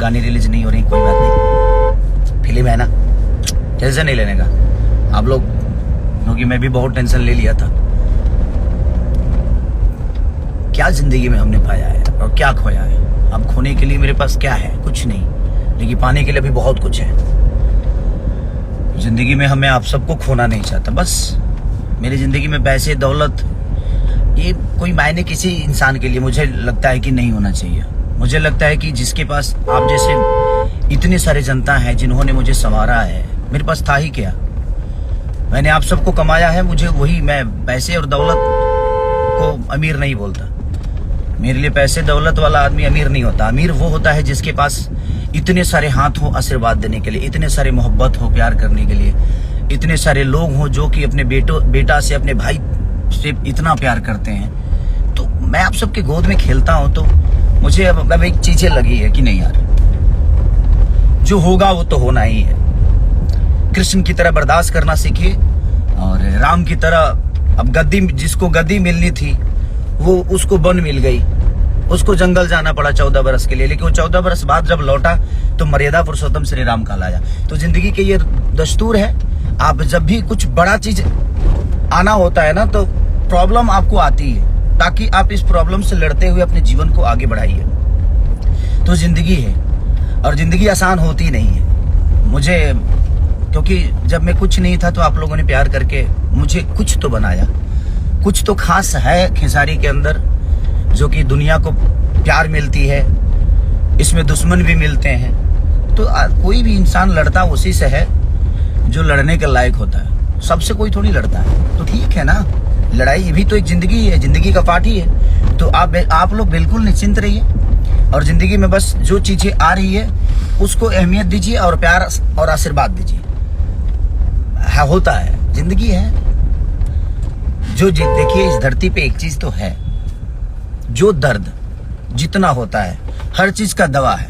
गाने रिलीज नहीं हो रही, कोई बात नहीं, फिल्म है ना, टेंशन नहीं लेने का आप लोग, क्योंकि मैं भी बहुत टेंशन ले लिया था। क्या जिंदगी में हमने पाया है और क्या खोया है। अब खोने के लिए मेरे पास क्या है? कुछ नहीं, लेकिन पाने के लिए भी बहुत कुछ है। जिंदगी में हमें आप सबको खोना नहीं चाहता। बस मेरी जिंदगी में पैसे दौलत ये कोई मायने किसी इंसान के लिए मुझे लगता है कि नहीं होना चाहिए। मुझे लगता है कि जिसके पास आप जैसे इतने सारे जनता हैं जिन्होंने मुझे संवारा है, मेरे पास था ही क्या। मैंने आप सबको कमाया है, मुझे वही, मैं पैसे और दौलत को अमीर नहीं बोलता। मेरे लिए पैसे दौलत वाला आदमी अमीर नहीं होता। अमीर वो होता है जिसके पास इतने सारे हाथ हो आशीर्वाद देने के लिए, इतने सारे मोहब्बत हो प्यार करने के लिए, इतने सारे लोग हो जो कि अपने बेटा से, अपने भाई से इतना प्यार करते हैं। तो मैं आप सबके गोद में खेलता हूं तो मुझे अब एक चीजें लगी है कि नहीं यार, जो होगा वो तो होना ही है। कृष्ण की तरह बर्दाश्त करना सीखिए और राम की तरह अब गद्दी, जिसको गद्दी मिलनी थी वो उसको वन मिल गई, उसको जंगल जाना पड़ा 14 बरस के लिए, लेकिन वो 14 बरस बाद जब लौटा तो मर्यादा पुरुषोत्तम श्री राम कहलाया। तो जिंदगी के ये दस्तूर है, आप जब भी कुछ बड़ा चीज आना होता है ना तो प्रॉब्लम आपको आती है, ताकि आप इस प्रॉब्लम से लड़ते हुए अपने जीवन को आगे बढ़ाइए। तो जिंदगी है और जिंदगी आसान होती नहीं है। मुझे, क्योंकि जब मैं कुछ नहीं था तो आप लोगों ने प्यार करके मुझे कुछ तो बनाया, कुछ तो खास है खेसारी के अंदर जो कि दुनिया को प्यार मिलती है, इसमें दुश्मन भी मिलते हैं। तो कोई भी इंसान लड़ता उसी से है जो लड़ने के लायक होता है, सबसे कोई थोड़ी लड़ता है। तो ठीक है ना, लड़ाई भी तो एक जिंदगी है, जिंदगी का पार्ट ही है। तो आप लोग बिल्कुल निश्चिंत रहिए और जिंदगी में बस जो चीजें आ रही है उसको अहमियत दीजिए और प्यार और आशीर्वाद दीजिए। होता है, जिंदगी है। जो देखिए इस धरती पे एक चीज तो है, जो दर्द जितना होता है हर चीज का दवा है।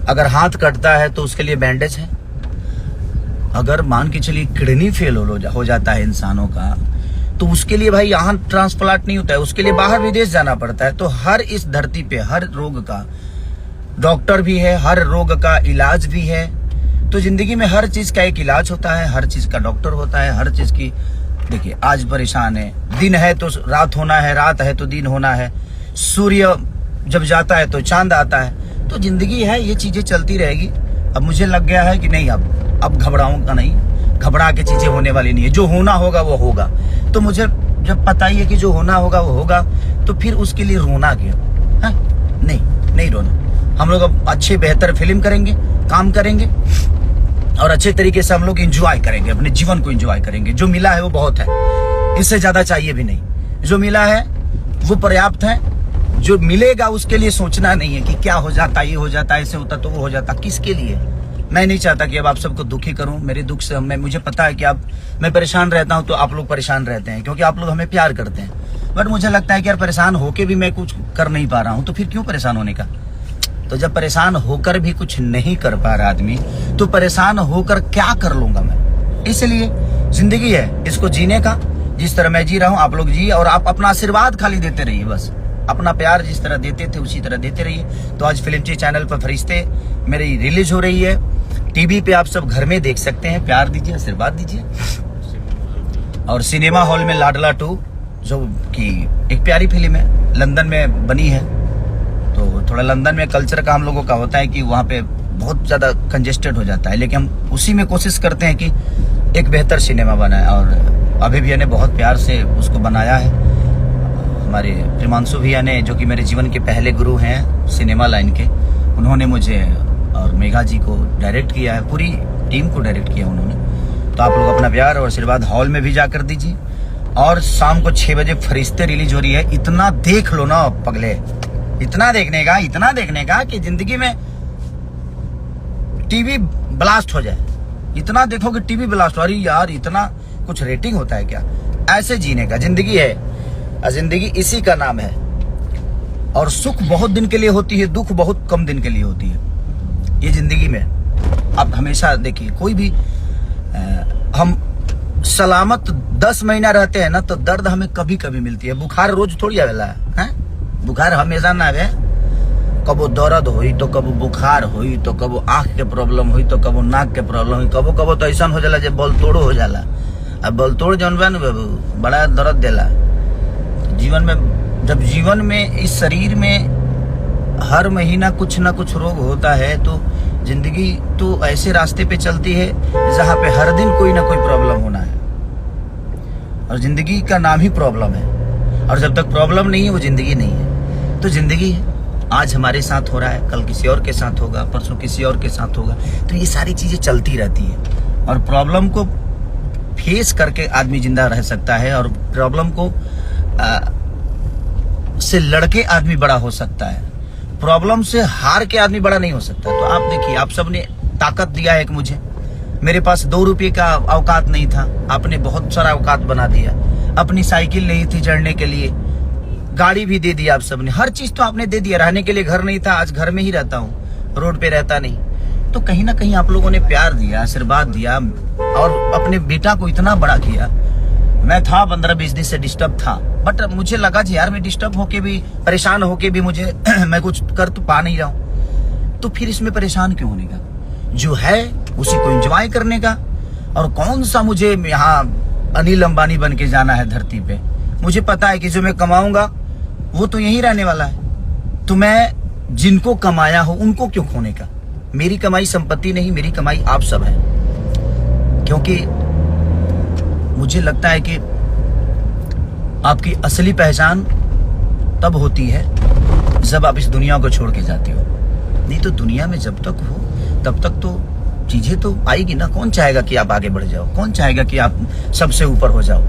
अगर हाथ कटता है तो उसके लिए बैंडेज है, अगर मान के चलिए किडनी फेल हो जाता है इंसानों का तो उसके लिए भाई यहाँ ट्रांसप्लांट नहीं होता है, उसके लिए बाहर विदेश जाना पड़ता है। तो हर इस धरती पे हर रोग का डॉक्टर भी है, हर रोग का इलाज भी है। तो जिंदगी में हर चीज का एक इलाज होता है, हर चीज का डॉक्टर होता है, हर चीज की। देखिए आज परेशान है, दिन है तो रात होना है, रात है तो दिन होना है, सूर्य जब जाता है तो चांद आता है। तो जिंदगी है, ये चीजें चलती रहेगी। अब मुझे लग गया है कि नहीं, अब घबराऊंगा नहीं, घबरा के चीजें होने वाली नहीं है। जो होना होगा वो होगा। तो मुझे जब पता ही है कि जो होना होगा वो होगा, तो फिर उसके लिए रोना क्यों? नहीं रोना। हम लोग अब अच्छे बेहतर फिल्म करेंगे, काम करेंगे और अच्छे तरीके से हम लोग एंजॉय करेंगे, अपने जीवन को एंजॉय करेंगे। जो मिला है वो बहुत है, इससे ज्यादा चाहिए भी नहीं। जो मिला है वो पर्याप्त है। जो मिलेगा उसके लिए सोचना नहीं है कि क्या हो जाता, ये हो जाता, ऐसे होता तो वो हो जाता। किसके लिए? मैं नहीं चाहता कि अब आप सबको दुखी करूं। मेरे दुख से मुझे पता है कि मैं परेशान रहता हूं तो आप लोग परेशान रहते हैं, क्योंकि आप लोग हमें प्यार करते हैं। बट मुझे लगता है कि यार परेशान होके भी मैं कुछ कर नहीं पा रहा हूं, तो फिर क्यों परेशान होने का। तो जब परेशान होकर भी कुछ नहीं कर पा रहा आदमी, तो परेशान होकर क्या कर लूंगा मैं। इसलिए जिंदगी है, इसको जीने का। जिस तरह मैं जी रहा हूं आप लोग जिए और आप अपना आशीर्वाद खाली देते रहिए। बस अपना प्यार जिस तरह देते थे उसी तरह देते रहिए। तो आज फिल्मची चैनल पर फरिश्ते मेरी रिलीज हो रही है, टीवी पे आप सब घर में देख सकते हैं। प्यार दीजिए, आशीर्वाद दीजिए। और सिनेमा हॉल में लाडला 2 जो कि एक प्यारी फिल्म है, लंदन में बनी है। तो थोड़ा लंदन में कल्चर का हम लोगों का होता है कि वहाँ पे बहुत ज़्यादा कंजेस्टेड हो जाता है, लेकिन हम उसी में कोशिश करते हैं कि एक बेहतर सिनेमा बनाए। और अभी भैया ने बहुत प्यार से उसको बनाया है। हमारे प्रिमांशु भैया ने, जो कि मेरे जीवन के पहले गुरु हैं सिनेमा लाइन के, उन्होंने मुझे और मेघा जी को डायरेक्ट किया है, पूरी टीम को डायरेक्ट किया उन्होंने। तो आप लोग अपना प्यार और आशीर्वाद हॉल में भी जाकर दीजिए। और शाम को 6 बजे फरिश्ते रिलीज हो रही है। इतना देख लो ना पगले, इतना देखने का कि जिंदगी में टीवी ब्लास्ट हो जाए। इतना देखो कि टीवी ब्लास्ट हो। अरे यार इतना कुछ रेटिंग होता है क्या? ऐसे जीने का जिंदगी है, और जिंदगी इसी का नाम है। और सुख बहुत दिन के लिए होती है, दुख बहुत कम दिन के लिए होती है। ये जिंदगी में आप हमेशा देखिए, कोई भी हम सलामत 10 महीना रहते हैं ना तो दर्द हमें कभी कभी मिलती है। बुखार रोज थोड़ी आवेला है, बुखार हमेशा ना आवे। कबो दर्द हुई तो कबो बुखार हुई तो कबो आँख के प्रॉब्लम हुई तो कबो नाक के प्रॉब्लम हुई, कबो कबो तो ऐसा हो जाला जब बल तोड़ो हो जाला। अब बल तोड़ जौन बा न बाबू बड़ा दर्द देला। जीवन में जब जीवन में इस शरीर में हर महीना कुछ ना कुछ रोग होता है तो जिंदगी तो ऐसे रास्ते पे चलती है जहाँ पे हर दिन कोई ना कोई प्रॉब्लम होना है, और जिंदगी का नाम ही प्रॉब्लम है। और जब तक प्रॉब्लम नहीं है वो जिंदगी नहीं है। तो जिंदगी है, आज हमारे साथ हो रहा है, कल किसी और के साथ होगा, परसों किसी और के साथ होगा। तो ये सारी चीजें चलती रहती है और प्रॉब्लम को फेस करके आदमी जिंदा रह सकता है और प्रॉब्लम को से लड़के आदमी बड़ा हो सकता है। प्रॉब्लम से हार के आदमी बड़ा नहीं हो सकता। तो आप देखिए, आप सबने ताकत दिया है कि मुझे, मेरे पास 2 रुपये का औकात नहीं था, आपने बहुत सारा औकात बना दिया। अपनी साइकिल नहीं थी चढ़ने के लिए, गाड़ी भी दे दिया आप सबने, हर चीज तो आपने दे दिया। रहने के लिए घर नहीं था, आज घर में ही रहता हूँ, रोड पे रहता नहीं। तो कहीं ना कहीं आप लोगों ने प्यार दिया, आशीर्वाद दिया और अपने बेटा को इतना बड़ा किया। मैं था 15-20 दिन से डिस्टर्ब था, बट मुझे लगा कि यार मैं डिस्टर्ब होके भी, परेशान होके भी मुझे मैं कुछ कर तो पा नहीं रहा हूँ, तो फिर इसमें परेशान क्यों होने का? जो है उसी को एंजॉय करने का। और कौन सा मुझे यहाँ अनिल अंबानी बन के जाना है धरती पे? मुझे पता है कि जो मैं कमाऊंगा वो तो यहीं रहने वाला है। तो मैं जिनको कमाया हो उनको क्यों खोने का? मेरी कमाई संपत्ति नहीं, मेरी कमाई आप सब है। क्योंकि मुझे लगता है कि आपकी असली पहचान तब होती है जब आप इस दुनिया को छोड़ के जाते हो। नहीं तो दुनिया में जब तक हो तब तक तो चीजें तो आएगी ना। कौन चाहेगा कि आप आगे बढ़ जाओ? कौन चाहेगा कि आप सबसे ऊपर हो जाओ?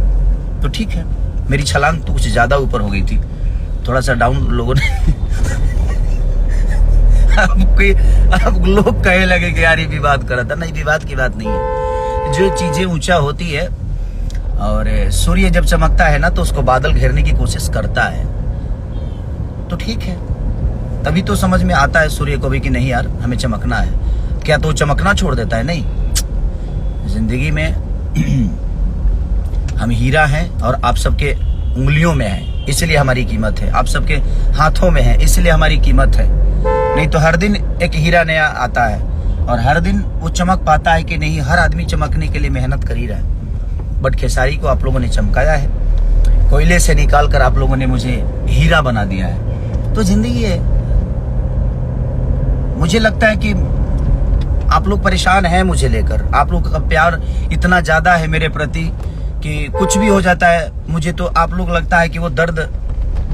तो ठीक है, मेरी छलांग तो कुछ ज्यादा ऊपर हो गई थी, थोड़ा सा डाउन लोगों ने अब लोग कहे लगे कि यार ये विवाद करा था। नहीं, विवाद की बात नहीं है। जो चीजें ऊंचा होती है और सूर्य जब चमकता है ना तो उसको बादल घेरने की कोशिश करता है, तो ठीक है, तभी तो समझ में आता है सूर्य को भी कि नहीं यार हमें चमकना है। क्या तो चमकना छोड़ देता है? नहीं। जिंदगी में हम हीरा हैं और आप सबके उंगलियों में है, इसलिए हमारी कीमत है। आप सबके हाथों में है, इसलिए हमारी कीमत है। नहीं तो हर दिन एक हीरा नया आता है और हर दिन वो चमक पाता है कि नहीं? हर आदमी चमकने के लिए मेहनत कर ही रहा है। बट खेसारी को आप लोगों ने चमकाया है, कोयले से निकाल कर आप लोगों ने मुझे हीरा बना दिया है। तो जिंदगी है। मुझे लगता है कि आप लोग परेशान हैं मुझे लेकर। आप लोग का प्यार इतना ज्यादा है मेरे प्रति कि कुछ भी हो जाता है मुझे तो आप लोग लगता है कि वो दर्द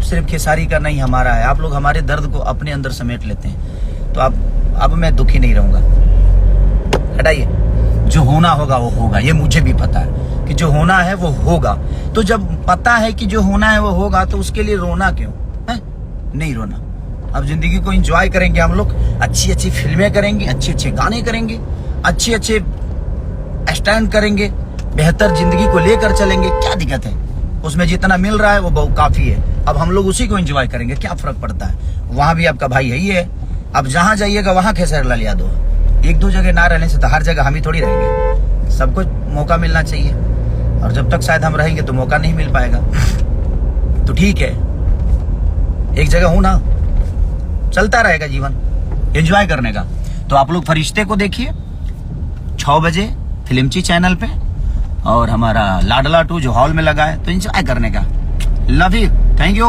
सिर्फ खेसारी का नहीं हमारा है। आप लोग हमारे दर्द को अपने अंदर समेट लेते हैं। तो अब मैं दुखी नहीं रहूंगा। हटाइए, जो होना होगा वो होगा, ये मुझे भी पता है कि जो होना है वो होगा। तो जब पता है कि जो होना है वो होगा तो उसके लिए रोना क्यों है? नहीं रोना। अब जिंदगी को एंजॉय करेंगे हम लोग, अच्छी अच्छी फिल्में करेंगे, अच्छे अच्छे गाने करेंगे, अच्छे अच्छे स्टैंड करेंगे, बेहतर जिंदगी को लेकर चलेंगे। क्या दिक्कत है? उसमें जितना मिल रहा है वो बहुत काफी है। अब हम लोग उसी को एंजॉय करेंगे, क्या फर्क पड़ता है? वहां भी आपका भाई है ही है। अब जहां जाइएगा वहां खेसारी लाल यादव। एक दो जगह ना रहने से तो हर जगह हम ही थोड़ी रहेंगे। सबको मौका मिलना चाहिए और जब तक शायद हम रहेंगे तो मौका नहीं मिल पाएगा। तो ठीक है, एक जगह हूं ना, चलता रहेगा जीवन एंजॉय करने का। तो आप लोग फरिश्ते को देखिए 6 बजे फिल्मची चैनल पे, और हमारा लाडला 2 जो हॉल में लगा है, तो एंजॉय करने का। Love you, thank you.